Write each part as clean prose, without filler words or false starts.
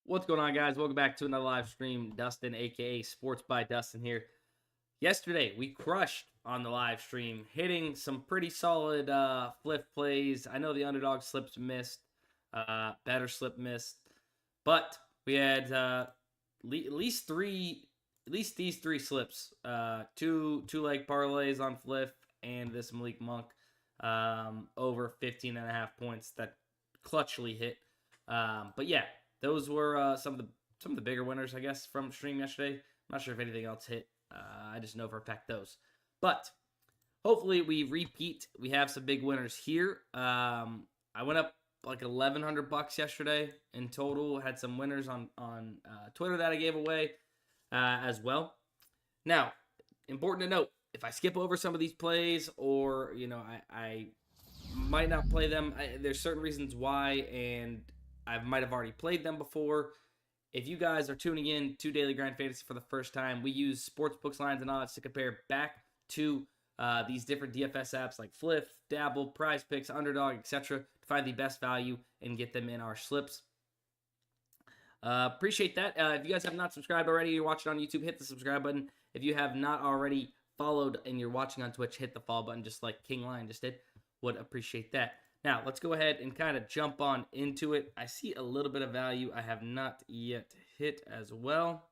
What's going on, guys? Welcome back to another live stream. Dustin, aka Sports by Dustin here. Yesterday, we crushed on the live stream, hitting some pretty solid Fliff plays. I know the Underdog slips missed, better slip missed, but we had at least these three slips. Two leg parlays on Fliff and this Malik Monk over 15.5 points that clutchly hit. But yeah. Those were some of the bigger winners, I guess, from stream yesterday. I'm not sure if anything else hit. I just know for a fact those. But hopefully we repeat. We have some big winners here. I went up like $1,100 yesterday in total. Had some winners on Twitter that I gave away as well. Now, important to note, if I skip over some of these plays or, I might not play them, there's certain reasons why, and I might have already played them before. If you guys are tuning in to Daily Grind Fantasy for the first time, we use sportsbooks, lines, and odds to compare back to these different DFS apps like Fliff, Dabble, PrizePicks, Underdog, etc. to find the best value and get them in our slips. Appreciate that. If you guys have not subscribed already, you're watching on YouTube, hit the subscribe button. If you have not already followed and you're watching on Twitch, hit the follow button just like King Lion just did. Would appreciate that. Now, let's go ahead and kind of jump on into it. I see a little bit of value I have not yet hit as well.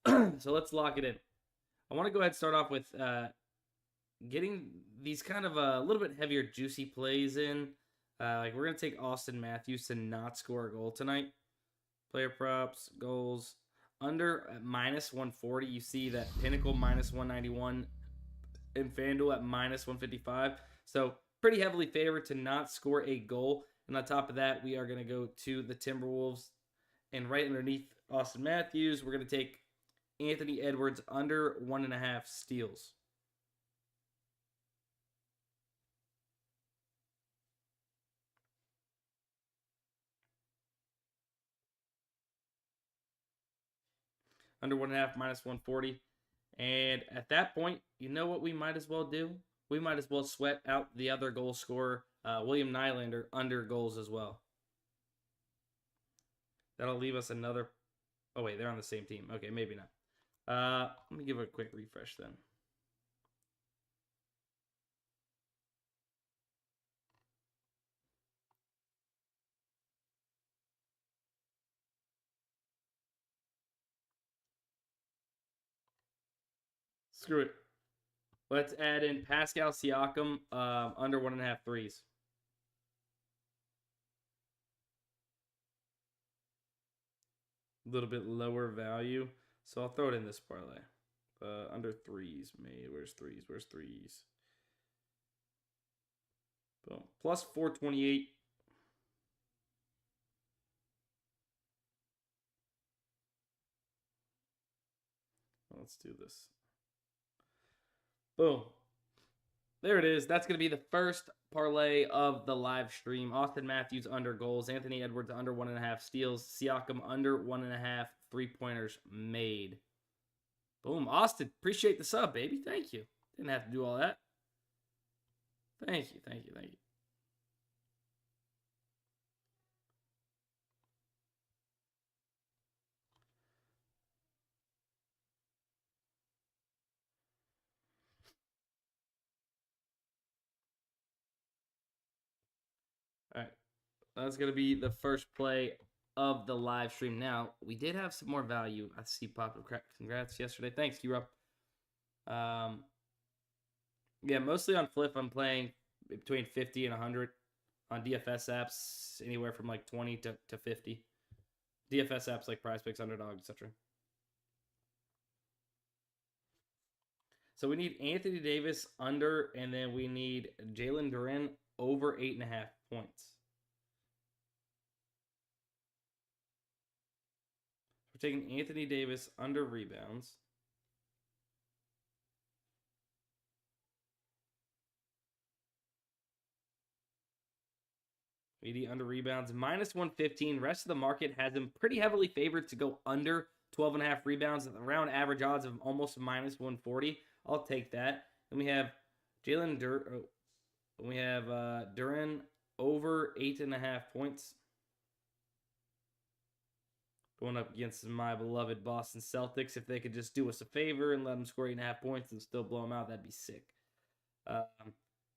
So let's lock it in. I want to go ahead and start off with getting these kind of a little bit heavier, juicy plays in. Like we're going to take Austin Matthews to not score a goal tonight. Player props, goals. Under at minus 140, you see that Pinnacle minus 191. And FanDuel at minus 155. So pretty heavily favored to not score a goal. And on top of that, we are going to go to the Timberwolves. And right underneath Austin Matthews, we're going to take Anthony Edwards under 1.5 steals. Under 1.5 minus 140. And at that point, you know what we might as well do? We might as well sweat out the other goal scorer, William Nylander, under goals as well. That'll leave us another... Oh, wait, they're on the same team. Okay, maybe not. Let me give a quick refresh then. Screw it. Let's add in Pascal Siakam under 1.5 threes. A little bit lower value. So I'll throw it in this parlay. Under threes made. Where's threes? Where's threes? Boom. Plus 428. Let's do this. Boom. There it is. That's going to be the first parlay of the live stream. Austin Matthews under goals. Anthony Edwards under 1.5 steals. Siakam under 1.5 3-pointers made. Boom. Austin, appreciate the sub, baby. Thank you. Didn't have to do all that. Thank you. Thank you. Thank you. All right, that's going to be the first play of the live stream. Now, we did have some more value. I see Pop. Congrats yesterday. Thanks, Q-Rob. Yeah, mostly on Fliff, I'm playing between 50 and 100. On DFS apps, anywhere from like 20 to 50. DFS apps like PrizePicks, Underdog, etc. So we need Anthony Davis under, and then we need Jalen Duren over 8.5 points. We're taking Anthony Davis under rebounds. AD under rebounds, minus 115. Rest of the market has him pretty heavily favored to go under 12.5 rebounds, around average odds of almost minus 140. I'll take that. Then we have Jalen Duren over 8.5 points. going up against my beloved Boston Celtics. If they could just do us a favor and let them score 8.5 points and still blow them out, that'd be sick.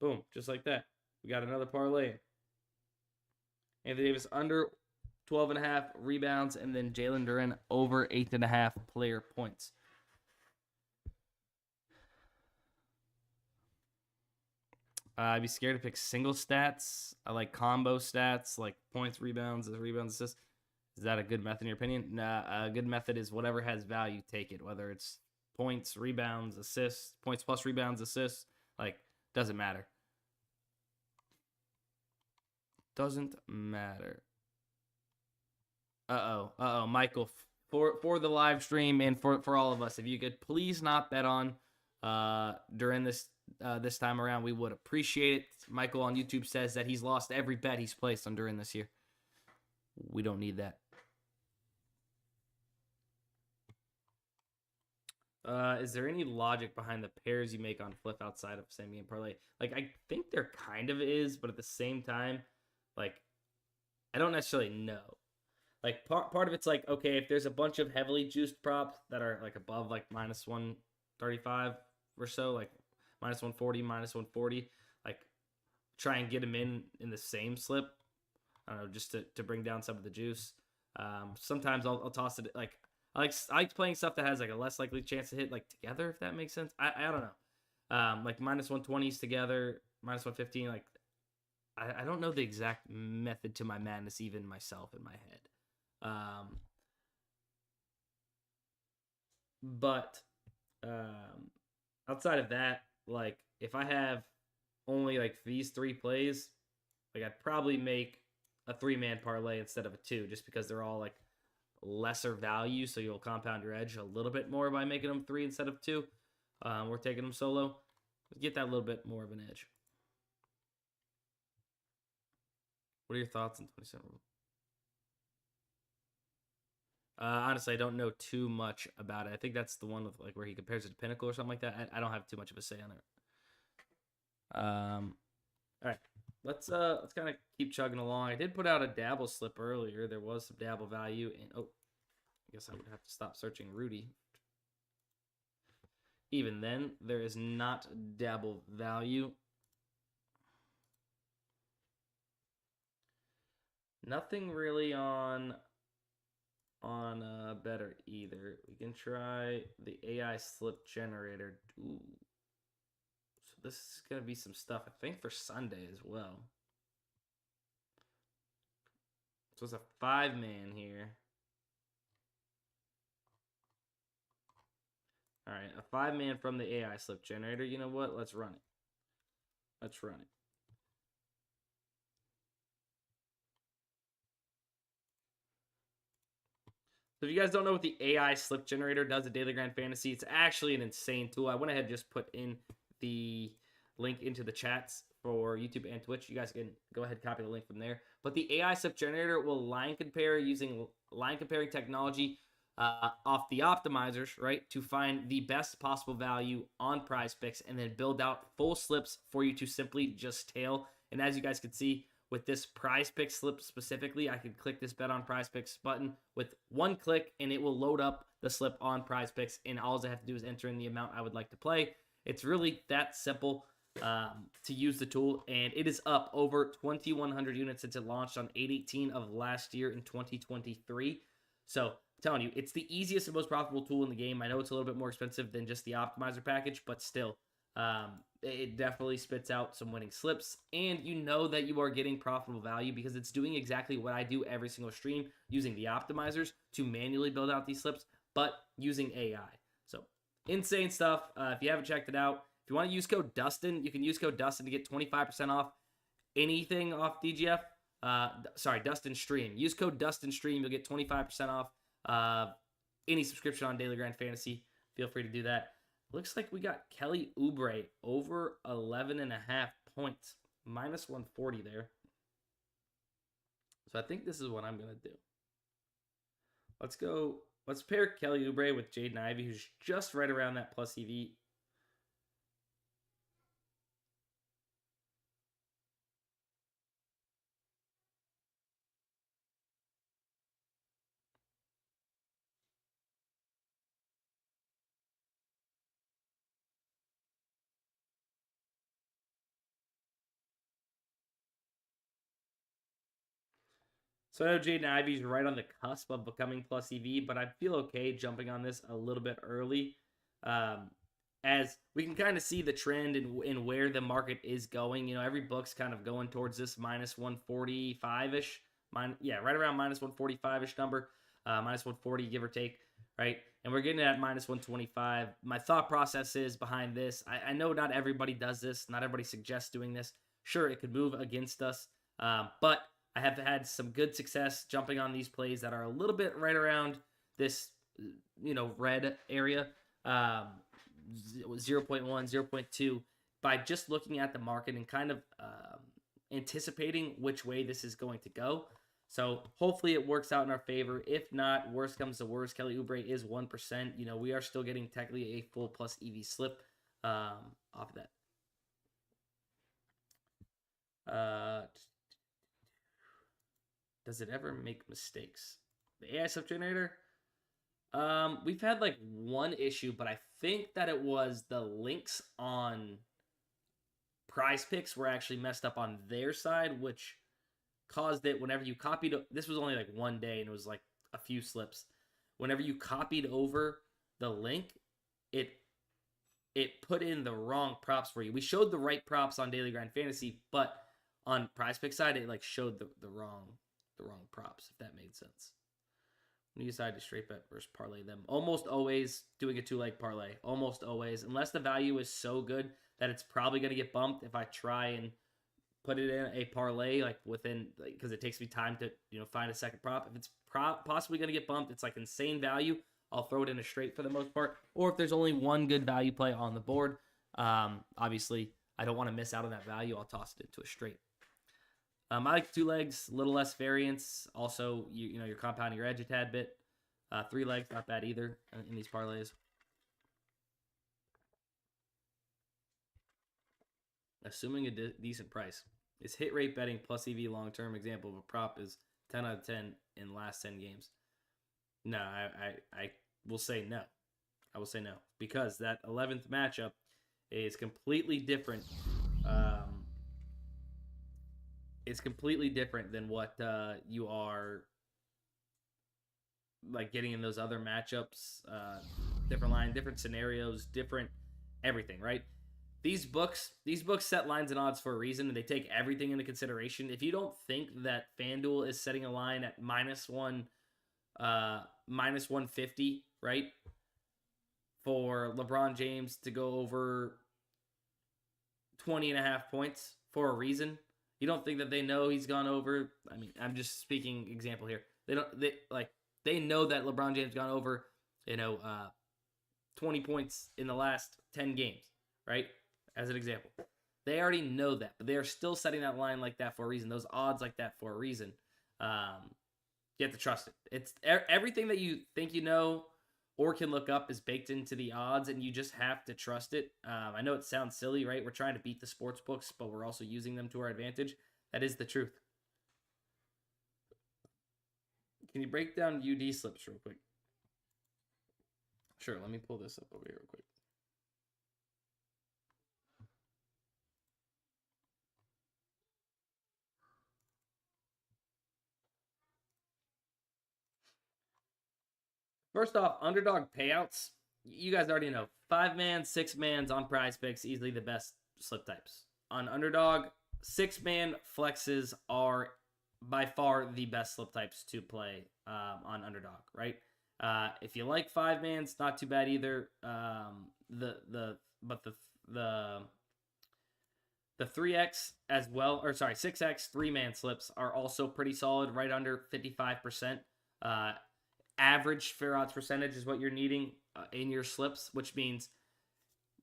Boom, just like that. We got another parlay. Anthony Davis under 12.5 rebounds, and then Jalen Duren over 8.5 player points. I'd be scared to pick single stats. I like combo stats, like points, rebounds, assists. Is that a good method in your opinion? Nah, a good method is whatever has value, take it. Whether it's points, rebounds, assists, points plus rebounds, assists, like, doesn't matter. Doesn't matter. Michael, for the live stream and for all of us, if you could please not bet on during this time around, we would appreciate it. Michael on YouTube says that he's lost every bet he's placed on during this year. We don't need that. Is there any logic behind the pairs you make on Fliff outside of same game parlay? Like, I think there kind of is, but at the same time, like, I don't necessarily know. Like, part of it's like, okay, if there's a bunch of heavily juiced props that are like above like minus 135 or so, like minus 140, minus 140, like, try and get them in the same slip. I don't know, just to bring down some of the juice. Sometimes I'll toss it, like, I like playing stuff that has like a less likely chance to hit, like, together, if that makes sense. I don't know. Like minus 120s together, minus 115, like, I don't know the exact method to my madness, even myself in my head. But outside of that, like, if I have only like these 3 plays, like, I'd probably make a 3-man parlay instead of a 2, just because they're all like lesser value, so you'll compound your edge a little bit more by making them 3 instead of 2. We're taking them solo. Get that little bit more of an edge. What are your thoughts on 27? Honestly, I don't know too much about it. I think that's the one with, like, where he compares it to Pinnacle or something like that. I don't have too much of a say on it. All right, let's kind of keep chugging along. I did put out a dabble slip earlier. There was some dabble value, and I guess I would have to stop searching Rudy. Even then, there is not dabble value. Nothing really on better either. We can try the AI slip generator. Ooh. So this is gonna be some stuff, I think, for Sunday as well. So it's a 5-man here. All right, a 5-man from the AI slip generator. You know what? Let's run it. Let's run it. So if you guys don't know what the AI slip generator does at Daily Grind Fantasy, it's actually an insane tool. I went ahead and just put in the link into the chats for YouTube and Twitch. You guys can go ahead and copy the link from there. But the AI slip generator will line compare using line comparing technology off the optimizers, right, to find the best possible value on PrizePicks and then build out full slips for you to simply just tail. And as you guys can see, with this PrizePicks slip specifically, I can click this bet on PrizePicks button with one click, and it will load up the slip on PrizePicks, and all I have to do is enter in the amount I would like to play. It's really that simple to use the tool, and it is up over 2,100 units since it launched on 8/18 of last year in 2023. So I'm telling you, it's the easiest and most profitable tool in the game. I know it's a little bit more expensive than just the optimizer package, but still, it definitely spits out some winning slips, and you know that you are getting profitable value because it's doing exactly what I do every single stream, using the optimizers to manually build out these slips, but using AI. So insane stuff. If you haven't checked it out, if you want to use code DUSTIN, you can use code DUSTIN to get 25% off anything off DGF. Dustin Stream. Use code Dustin Stream. You'll get 25% off any subscription on Daily Grind Fantasy. Feel free to do that. Looks like we got Kelly Oubre over 11.5 points. Minus 140 there. So I think this is what I'm going to do. Let's pair Kelly Oubre with Jaden Ivey, who's just right around that plus EV. So I know Jaden Ivey's right on the cusp of becoming plus EV, but I feel okay jumping on this a little bit early. As we can kind of see the trend in where the market is going. Every book's kind of going towards this minus 145-ish. Right around minus 145-ish number. Minus 140, give or take, right? And we're getting it at minus 125. My thought process is behind this. I know not everybody does this. Not everybody suggests doing this. Sure, it could move against us. But I have had some good success jumping on these plays that are a little bit right around this, red area, 0.1, 0.2, by just looking at the market and kind of anticipating which way this is going to go. So hopefully it works out in our favor. If not, worst comes to worst, Kelly Oubre is 1%. We are still getting technically a full plus EV slip off of that. Does it ever make mistakes? The AI slip generator? We've had like one issue, but I think that it was the links on PrizePicks were actually messed up on their side, which caused it whenever you copied. This was only like one day, and it was like a few slips. Whenever you copied over the link, it put in the wrong props for you. We showed the right props on Daily Grind Fantasy, but on PrizePicks side, it like showed the wrong props, if that made sense. When you decide to straight bet versus parlay them, almost always doing a 2-leg parlay. Almost always, unless the value is so good that it's probably going to get bumped if I try and put it in a parlay, because it takes me time to find a second prop. If it's possibly going to get bumped, it's like insane value, I'll throw it in a straight for the most part. Or if there's only one good value play on the board, obviously I don't want to miss out on that value, I'll toss it into a straight. I like 2 legs, a little less variance. Also, you're compounding your edge a tad bit. 3 legs, not bad either in these parlays. Assuming a decent price. Is hit rate betting plus EV long-term example of a prop is 10 out of 10 in last 10 games? No, I will say no. I will say no. Because that 11th matchup is completely different. It's completely different than what you are like getting in those other matchups. Different line, different scenarios, different everything, right? These books set lines and odds for a reason, and they take everything into consideration. If you don't think that FanDuel is setting a line at minus 150, right, for LeBron James to go over 20.5 points for a reason, you don't think that they know he's gone over? I mean, I'm just speaking example here. They know that LeBron James gone over, 20 points in the last 10 games, right? As an example. They already know that, but they are still setting that line like that for a reason. Those odds like that for a reason. You have to trust it. It's everything that you think you know or can look up is baked into the odds, and you just have to trust it. I know it sounds silly, right? We're trying to beat the sports books, but we're also using them to our advantage. That is the truth. Can you break down UD slips real quick? Sure, let me pull this up over here real quick. First off, Underdog payouts. You guys already know. 5-man, 6-mans on PrizePicks, easily the best slip types. On Underdog, 6-man flexes are by far the best slip types to play on Underdog, right? If you like 5-mans, not too bad either. The 3x as well, 6x 3-man slips are also pretty solid, right under 55%. Average fair odds percentage is what you're needing in your slips, which means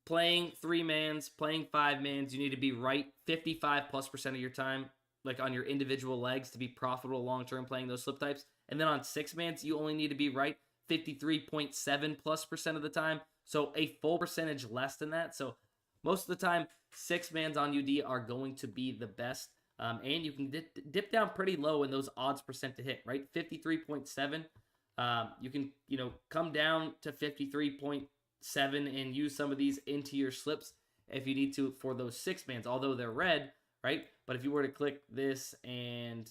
playing 3-mans, playing 5-mans, you need to be right 55+% of your time, like on your individual legs, to be profitable long-term playing those slip types. And then on 6-mans, you only need to be right 53.7+% of the time. So a full percentage less than that. So most of the time, 6-mans on UD are going to be the best. And you can dip down pretty low in those odds percent to hit, right? 53.7. You can, come down to 53.7 and use some of these into your slips if you need to for those 6-mans, although they're red, right? But if you were to click this and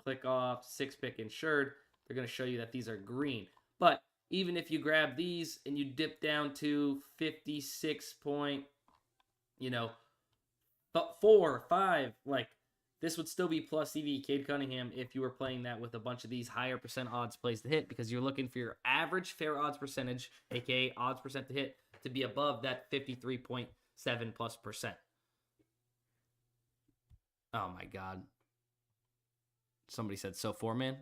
click off 6-pick insured, they're going to show you that these are green. But even if you grab these and you dip down to 56 point, 4, 5, like this would still be plus EV Cade Cunningham if you were playing that with a bunch of these higher percent odds plays to hit, because you're looking for your average fair odds percentage, aka odds percent to hit, to be above that 53.7 plus percent. Oh my God. Somebody said so 4-man.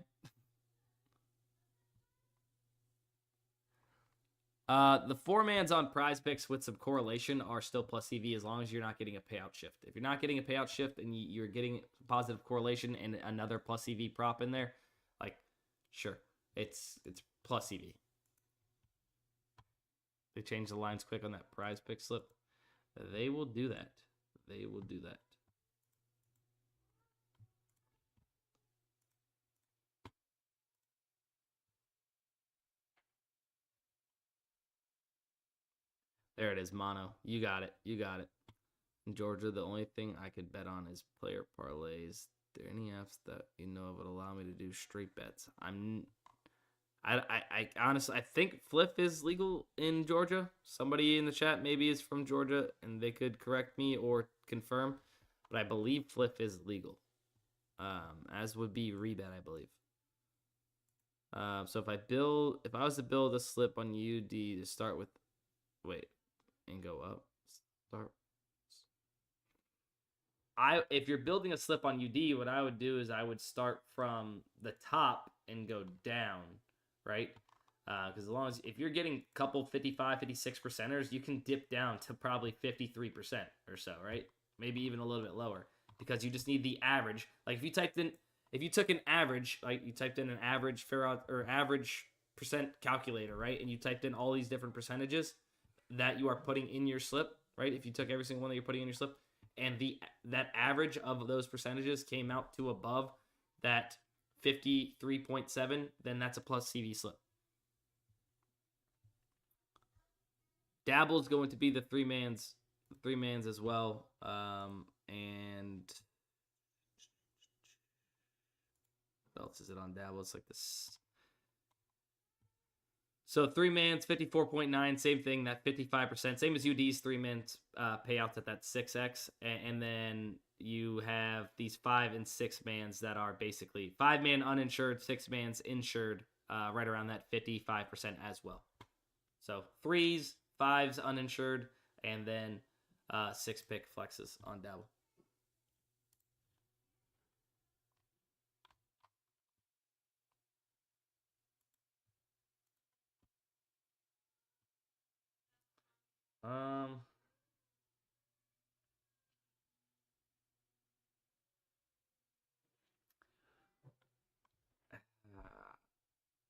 The 4-mans on PrizePicks with some correlation are still plus EV as long as you're not getting a payout shift. If you're not getting a payout shift and you're getting positive correlation and another plus EV prop in there, like, sure, it's plus EV. They change the lines quick on that PrizePicks slip. They will do that. They will do that. There it is, mono. You got it. You got it. In Georgia, the only thing I could bet on is player parlays. Are there any apps that you know of would allow me to do straight bets? I honestly, I think Fliff is legal in Georgia. Somebody in the chat maybe is from Georgia, and they could correct me or confirm. But I believe Fliff is legal, as would be Rebet, I believe. So if I was to build a slip on UD to start with, and go up, if you're building a slip on UD, what I would do is I would start from the top and go down, right? Because if you're getting a couple 55, 56 percenters, you can dip down to probably 53% or so, right? Maybe even a little bit lower, because you just need the average. Like if you took an average, like you typed in an average fair out or average percent calculator, right? And you typed in all these different percentages that you are putting in your slip, right? If you took every single one that you're putting in your slip, and that average of those percentages came out to above that 53.7, then that's a plus CV slip. Dabble is going to be the 3-mans as well. And what else is it on Dabble? It's like this. So 3-mans, 54.9, same thing, that 55%, same as UD's 3-mans payouts at that 6x. And then you have these 5 and 6-mans that are basically 5-man uninsured, 6-mans insured, right around that 55% as well. So 3s, 5s uninsured, and then 6-pick flexes on Dabble.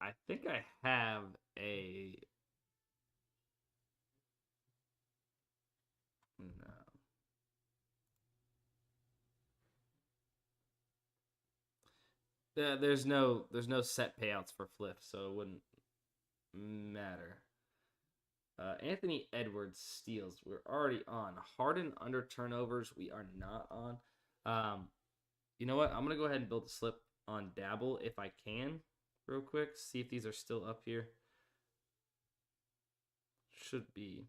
I think I have a... No. There's no set payouts for Fliff, so it wouldn't matter. Anthony Edwards steals. We're already on. Harden under turnovers. We are not on. You know what? I'm gonna go ahead and build a slip on Dabble if I can, real quick. See if these are still up here. Should be.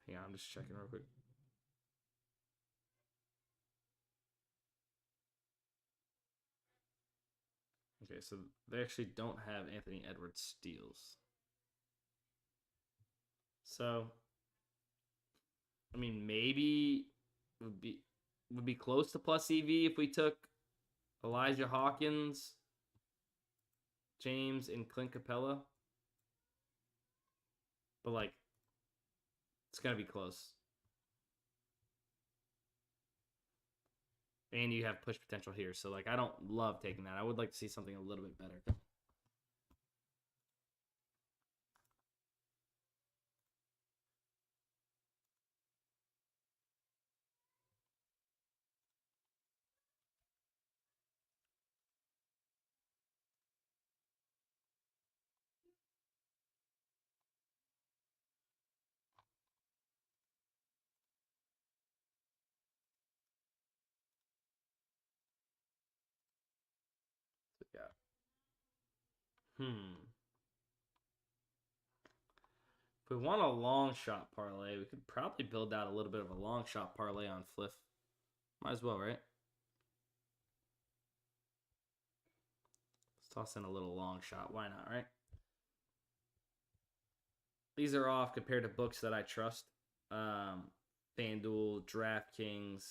Hang on, I'm just checking real quick. Okay, so they actually don't have Anthony Edwards steals. So, I mean, maybe would be close to plus EV if we took Elijah Hawkins, James, and Clint Capella. But like, it's gonna be close. And you have push potential here, so like I don't love taking that. I would like to see something a little bit better. If we want a long shot parlay, we could probably build out a little bit of a long shot parlay on Fliff. Might as well, right? Let's toss in a little long shot. Why not, right? These are off compared to books that I trust. FanDuel, DraftKings,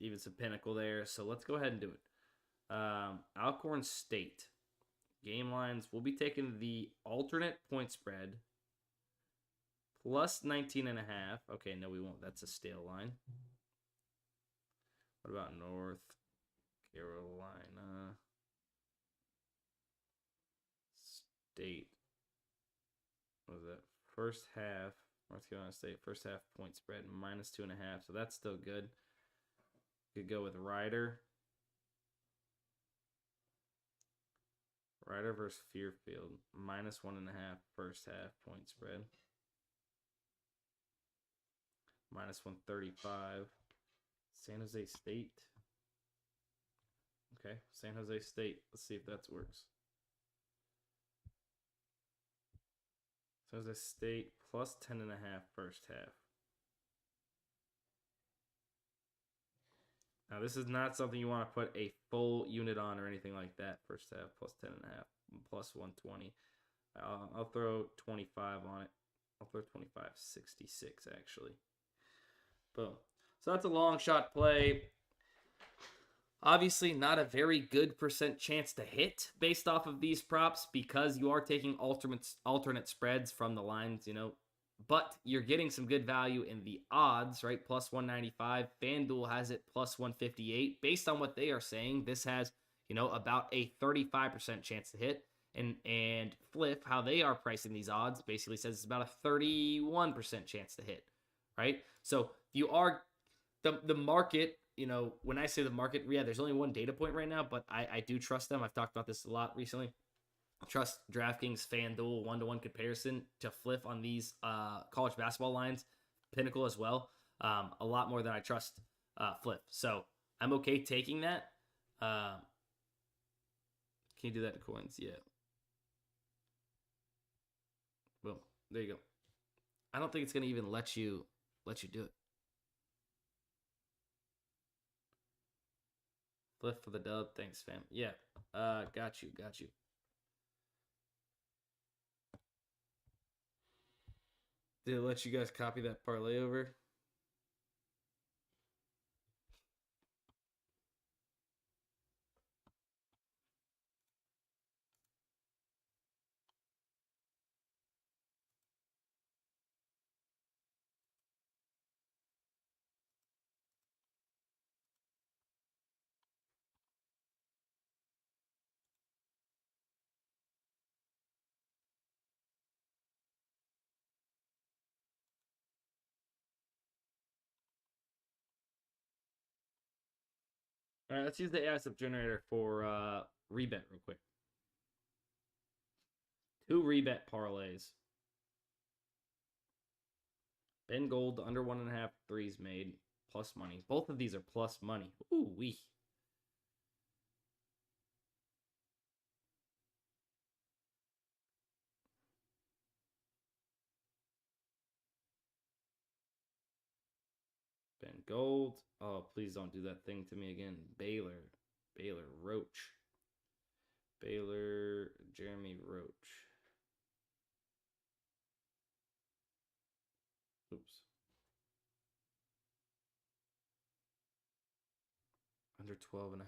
even some Pinnacle there. So let's go ahead and do it. Alcorn State. Game lines. We'll be taking the alternate point spread. Plus 19.5. Okay, no, we won't. That's a stale line. What about North Carolina State? What was that? First half. North Carolina State. First half point spread. Minus 2.5. So that's still good. Could go with Ryder. Ryder versus Fairfield. Minus 1.5 first half point spread. Minus 135. San Jose State. Okay, San Jose State. Let's see if that works. San Jose State plus 10.5 first half. Now, this is not something you want to put a full unit on or anything like that. First half plus 10.5, plus 120. I'll throw 25 on it. I'll throw 25.66 actually. Boom. So that's a long shot play. Obviously, not a very good percent chance to hit based off of these props because you are taking alternate spreads from the lines, you know. But you're getting some good value in the odds, right? Plus 195. FanDuel has it plus 158. Based on what they are saying, this has, you know, about a 35% chance to hit. And Fliff, how they are pricing these odds, basically says it's about a 31% chance to hit, right? So you are the market, you know, when I say the market, yeah, there's only one data point right now, but I do trust them. I've talked about this a lot recently. I trust DraftKings, FanDuel, one-to-one comparison to Fliff on these college basketball lines, Pinnacle as well, a lot more than I trust Fliff. So I'm okay taking that. Can you do that in coins? Yeah. Boom. There you go. I don't think it's gonna even let you do it. Fliff for the dub. Thanks, fam. Yeah. Got you. Did it let you guys copy that parlay over? All right, let's use the asset generator for Rebet real quick. 2 Rebet parlays. Ben Gold, under 1.5 threes made, plus money. Both of these are plus money. Ooh, wee. Ben Gold. Oh, please don't do that thing to me again. Baylor Roach. Jeremy Roach. Oops. Under 12.5.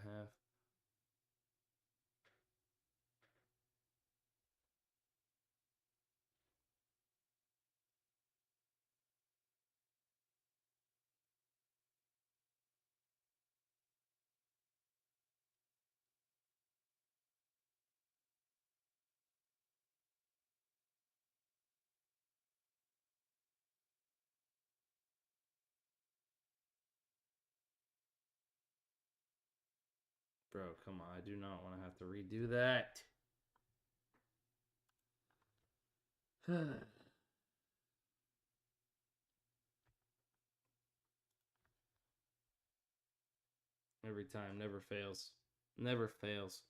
Bro, come on. I do not want to have to redo that. Every time. Never fails. Never fails.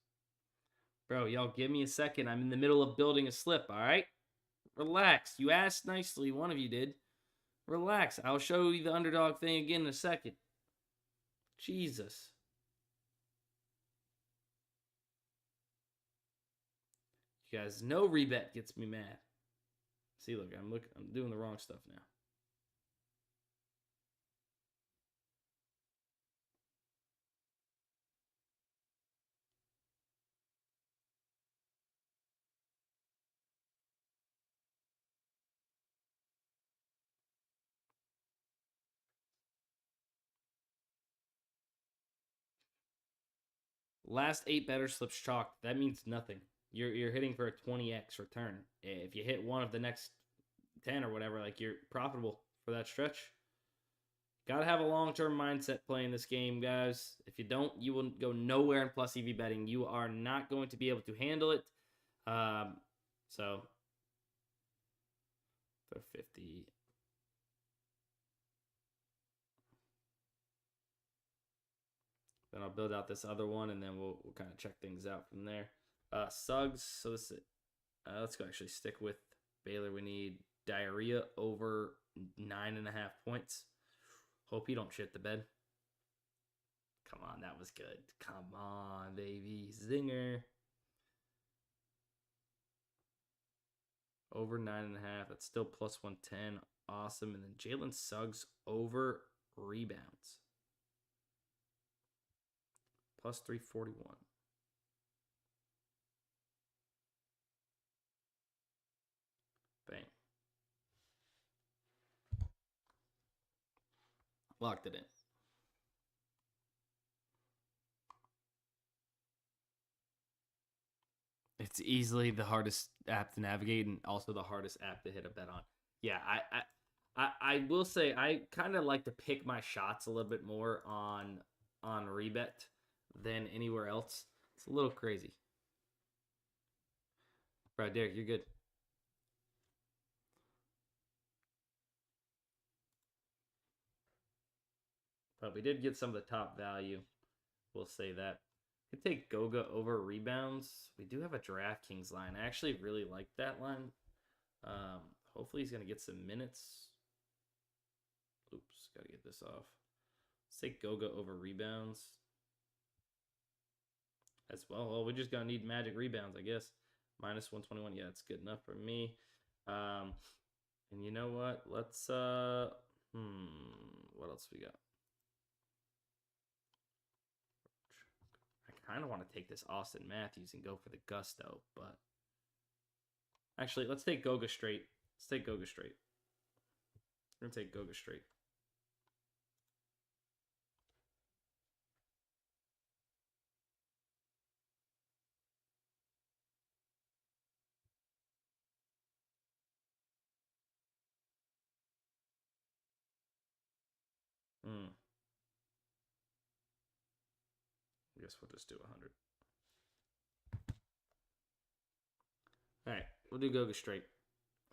Bro, y'all give me a second. I'm in the middle of building a slip, all right? Relax. You asked nicely. One of you did. Relax. I'll show you the underdog thing again in a second. Jesus. You guys know Rebet gets me mad. See, look, I'm doing the wrong stuff now. Last 8 better slips chalked. That means nothing. You're hitting for a 20x return. If you hit one of the next 10 or whatever, like, you're profitable for that stretch. Gotta have a long-term mindset playing this game, guys. If you don't, you will go nowhere in plus EV betting. You are not going to be able to handle it. So for 50. Then I'll build out this other one, and then we'll kind of check things out from there. Suggs. So this is, let's go actually stick with Baylor. We need diarrhea over 9.5 points. Hope you don't shit the bed. Come on, that was good. Come on, baby. Zinger. Over 9.5. That's still plus 110. Awesome. And then Jalen Suggs over rebounds. Plus 341. Bang. Locked it in. It's easily the hardest app to navigate and also the hardest app to hit a bet on. Yeah, I will say I kind of like to pick my shots a little bit more on Rebet than anywhere else. It's a little crazy. Bro, Derek, you're good. But we did get some of the top value. We'll say that. Could take Goga over rebounds. We do have a DraftKings line. I actually really like that line. Hopefully he's going to get some minutes. Oops, got to get this off. Let's take Goga over rebounds as well. Well, we're just going to need magic rebounds, I guess. Minus 121. Yeah, it's good enough for me. And you know what? Let's, what else we got? I kind of want to take this Austin Matthews and go for the gusto, but actually, let's take Goga straight. Let's take Goga straight. We're going to take Goga straight. I guess we'll just do 100. All right, we'll do Goga straight.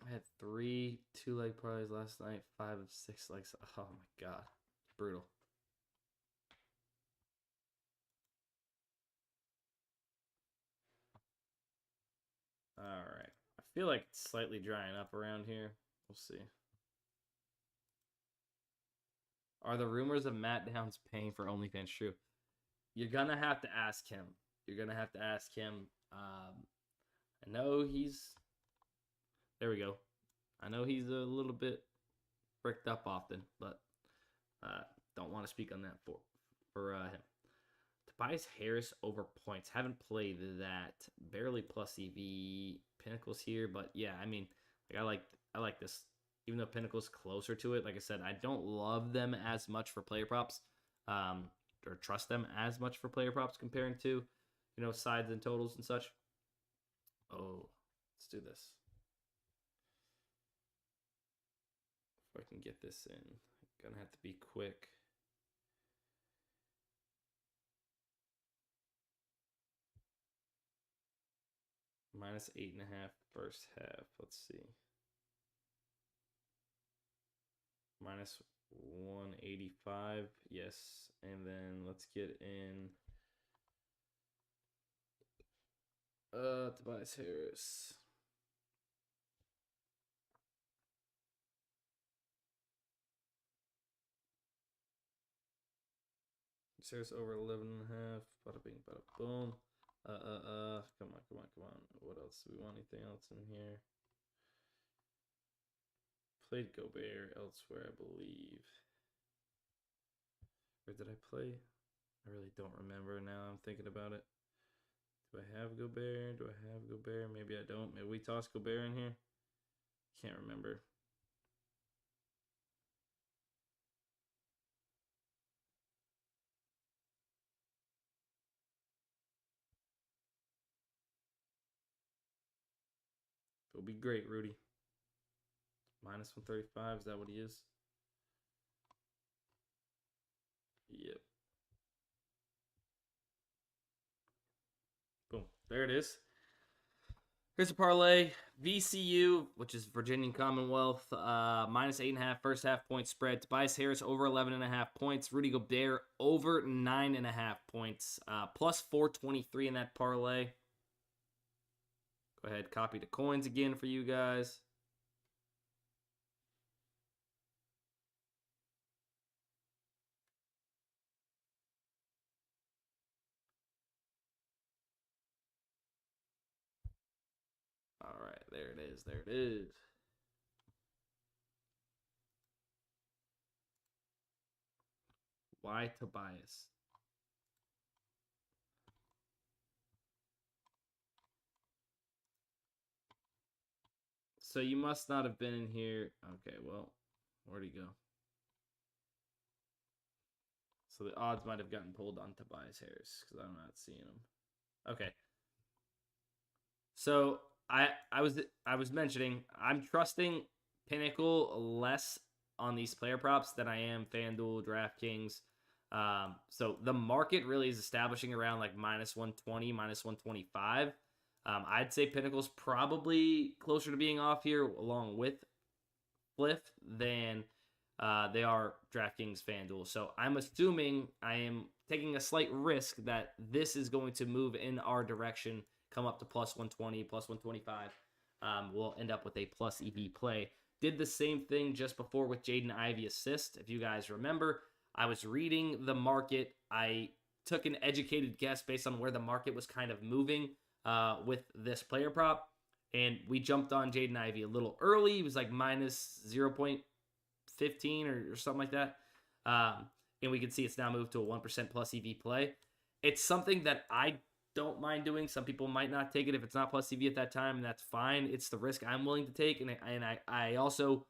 I had 3 2-leg parlays last night, 5 of 6 legs. Oh my god, brutal. All right, I feel like it's slightly drying up around here. We'll see. Are the rumors of Matt Downs paying for OnlyFans true? You're gonna have to ask him. You're gonna have to ask him. I know he's. There we go. I know he's a little bit bricked up often, but don't want to speak on that for him. Tobias Harris over points. Haven't played that. Barely plus EV. Pinnacles here, but yeah, I mean, like I like this. Even though Pinnacle's closer to it, like I said, I don't love them as much for player props, or trust them as much for player props comparing to, sides and totals and such. Oh, let's do this. If I can get this in, I'm gonna have to be quick. Minus 8.5 first half. Let's see. Minus 185. Yes. And then let's get in Tobias Harris. Harris over 11.5. Bada bing, bada boom. Come on. What else do we want? Anything else in here? Played Gobert elsewhere, I believe. Or did I play? I really don't remember now. I'm thinking about it. Do I have Gobert? Maybe I don't. Maybe we toss Gobert in here. Can't remember. It'll be great, Rudy. Minus 135. Is that what he is? Yep. Boom. There it is. Here's a parlay. VCU, which is Virginian Commonwealth, minus 8.5 first half point spread. Tobias Harris over 11.5 points. Rudy Gobert over 9.5 points. Plus 423 in that parlay. Go ahead, copy the coins again for you guys. All right, there it is. There it is. Why Tobias? So you must not have been in here. Okay, well, where'd he go? So the odds might have gotten pulled on Tobias Harris because I'm not seeing him. Okay. So I was mentioning I'm trusting Pinnacle less on these player props than I am FanDuel, DraftKings. So the market really is establishing around like minus 120, minus 125. I'd say Pinnacle's probably closer to being off here along with Fliff than they are DraftKings, FanDuel. So I'm assuming I am taking a slight risk that this is going to move in our direction, come up to plus 120, plus 125. We'll end up with a plus EV play. Did the same thing just before with Jaden Ivey assist. If you guys remember, I was reading the market. I took an educated guess based on where the market was kind of moving with this player prop. And we jumped on Jaden Ivey a little early. He was like minus 0.15 or something like that. And we can see it's now moved to a 1% plus EV play. It's something that I don't mind doing. Some people might not take it if it's not plus EV at that time, and that's fine. It's the risk I'm willing to take. And I also,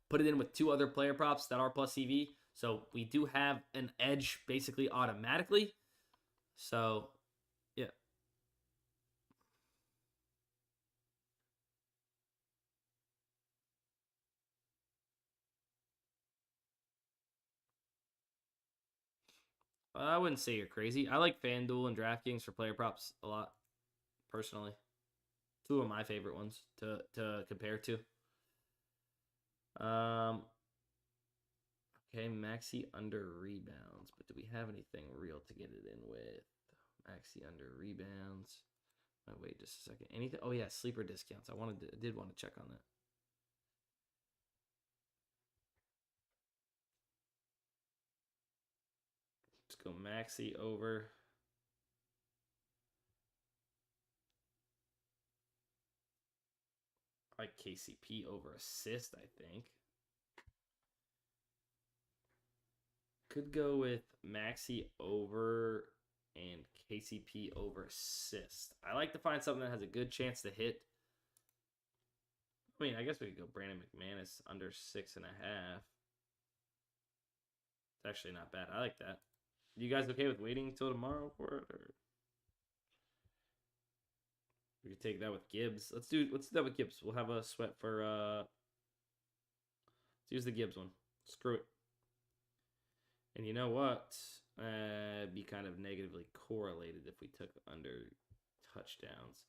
put it in with two other player props that are plus EV. So we do have an edge basically automatically. So, yeah. I wouldn't say you're crazy. I like FanDuel and DraftKings for player props a lot, personally. Two of my favorite ones to compare to. Okay, Maxi under rebounds, but do we have anything real to get it in with? Maxi under rebounds. Oh, wait just a second. Anything? Oh yeah, sleeper discounts. I did want to check on that. Let's go Maxi over. I like KCP over assist, I think. Could go with Maxi over and KCP over assist. I like to find something that has a good chance to hit. I mean, I guess we could go Brandon McManus under 6.5. It's actually not bad. I like that. You guys okay with waiting until tomorrow for it? Or we could take that with Gibbs. Let's do that with Gibbs. We'll have a sweat for let's use the Gibbs one. Screw it. And you know what? Be kind of negatively correlated if we took under touchdowns.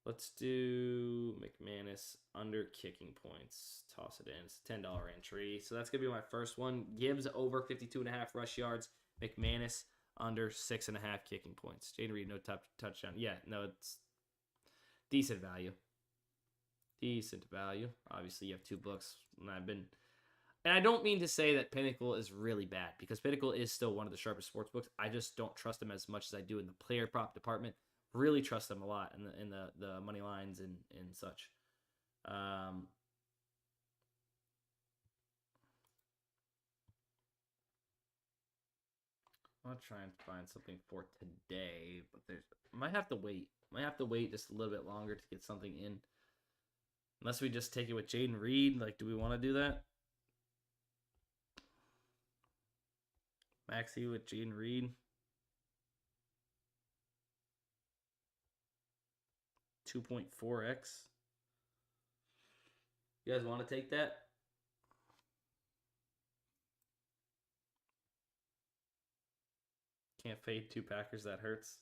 Let's do McManus under kicking points. Toss it in. It's a $10 entry. So that's going to be my first one. Gibbs over 52.5 rush yards. McManus under 6.5 kicking points. Jaden Reed, no touchdown. Yeah, no, it's decent value. Decent value. Obviously, you have 2 books. And I don't mean to say that Pinnacle is really bad, because Pinnacle is still one of the sharpest sports books. I just don't trust them as much as I do in the player prop department. Really trust them a lot in the money lines and such. I'll try and find something for today, but might have to wait. Might have to wait just a little bit longer to get something in. Unless we just take it with Jaden Reed. Like, do we want to do that? Maxi with Jaden Reed. 2.4x. You guys want to take that? Can't fade 2 Packers. That hurts.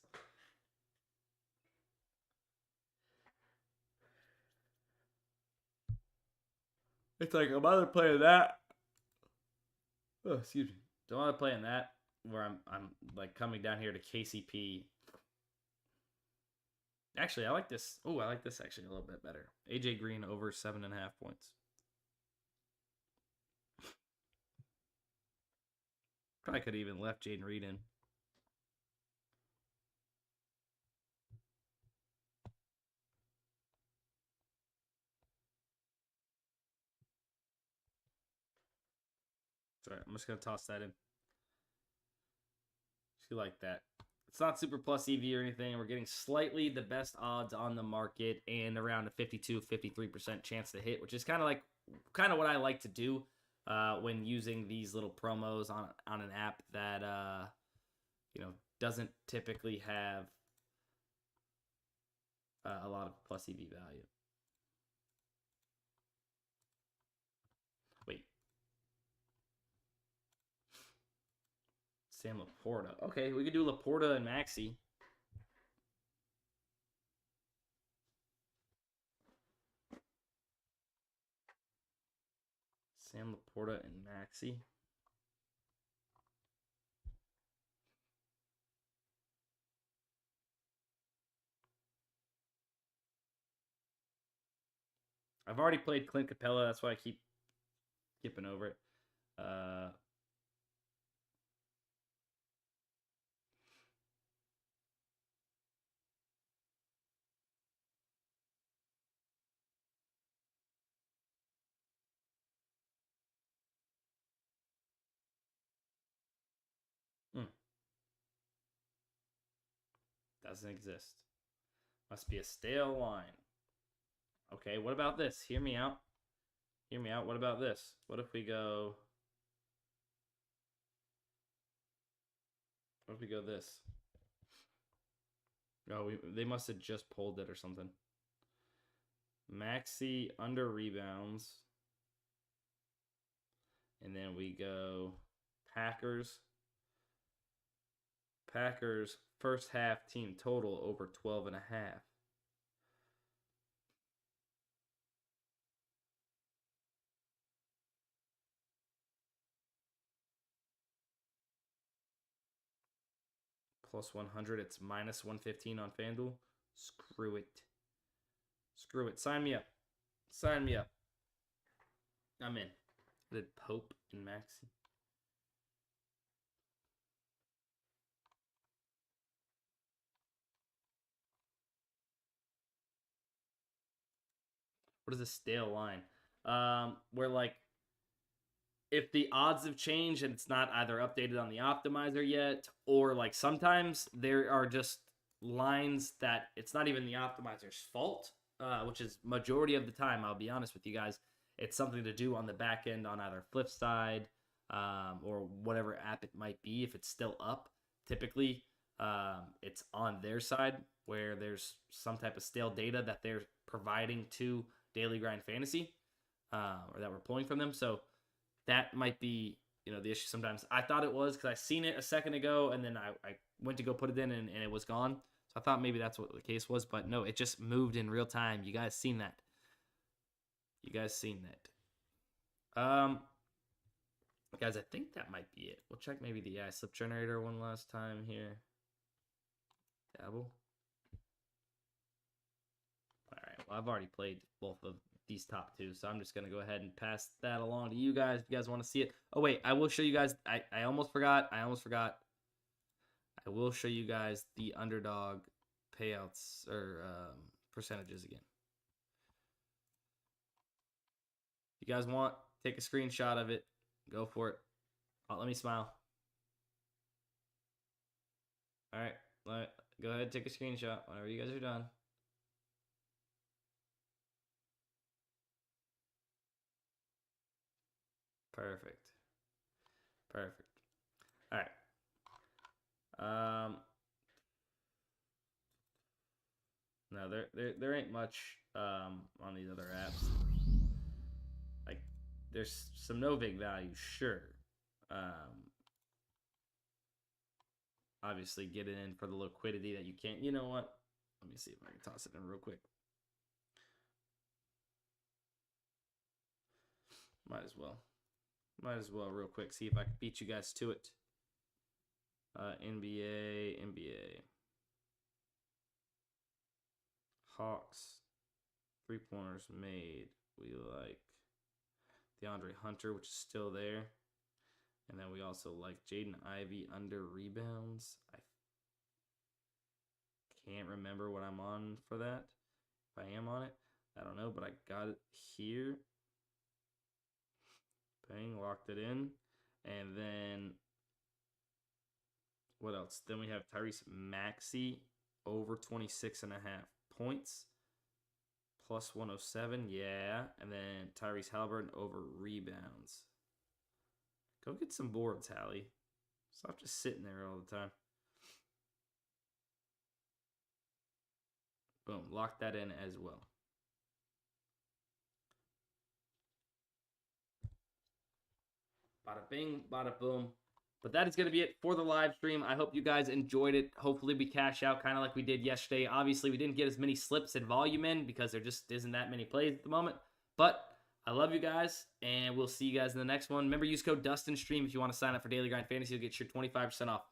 It's like I'm either playing that. Oh, excuse me. Don't want to play in that where I'm like coming down here to KCP. Actually, I like this. Oh, I like this actually a little bit better. AJ Green over 7.5 points. Probably could have even left Jaden Reed in. Sorry, I'm just going to toss that in. Just like that. It's not super plus EV or anything. We're getting slightly the best odds on the market and around a 52-53% chance to hit, which is kind of what I like to do when using these little promos on an app that doesn't typically have a lot of plus EV value. Wait. Sam Laporta. Okay, we could do Laporta and Maxi. Sam Laporta and Maxi. I've already played Clint Capella. That's why I keep skipping over it. Doesn't exist. Must be a stale line. Okay, what about this? Hear me out. Hear me out. What about this? What if we go... What if we go this? Oh, they must have just pulled it or something. Maxi under rebounds. And then we go Packers. Packers first half team total over 12.5. Plus 100. It's minus 115 on FanDuel. Screw it. Screw it. Sign me up. Sign me up. I'm in. Did Pope and Maxi? What is a stale line? Where like if the odds have changed and it's not either updated on the optimizer yet, or like sometimes there are just lines that it's not even the optimizer's fault, which is majority of the time, I'll be honest with you guys. It's something to do on the back end on either Fliff side or whatever app it might be. If it's still up, typically it's on their side where there's some type of stale data that they're providing to Daily Grind Fantasy or that we're pulling from them. So that might be, the issue sometimes. I thought it was because I seen it a second ago, and then I went to go put it in, and it was gone. So I thought maybe that's what the case was, but no, it just moved in real time. You guys seen that. You guys seen that. Guys, I think that might be it. We'll check maybe the slip generator one last time here. Dabble. All right. Well, I've already played both of these top two, so I'm just going to go ahead and pass that along to you guys if you guys want to see it. Oh, wait. I will show you guys. I almost forgot. I will show you guys the Underdog payouts or percentages again. If you guys want, take a screenshot of it. Go for it. Oh, let me smile. All right. Go ahead, take a screenshot whenever you guys are done. Perfect. Perfect. All right. No, there ain't much on these other apps. Like, there's some no vig value, sure. Obviously, get it in for the liquidity that you can't. You know what? Let me see if I can toss it in real quick. Might as well. Might as well real quick. See if I can beat you guys to it. NBA. Hawks. 3-pointers made. We like DeAndre Hunter, which is still there. And then we also like Jaden Ivey under rebounds. I can't remember what I'm on for that. If I am on it, I don't know, but I got it here. Bang, locked it in. And then what else? Then we have Tyrese Maxey over 26.5 points. Plus 107, yeah. And then Tyrese Halliburton over rebounds. Go get some boards, Hallie. Stop just sitting there all the time. Boom, lock that in as well. Bada bing, bada boom. But that is going to be it for the live stream. I hope you guys enjoyed it. Hopefully we cash out kind of like we did yesterday. Obviously, we didn't get as many slips and volume in because there just isn't that many plays at the moment. But I love you guys, and we'll see you guys in the next one. Remember, use code DUSTINSTREAM if you want to sign up for Daily Grind Fantasy. You'll get your 25% off.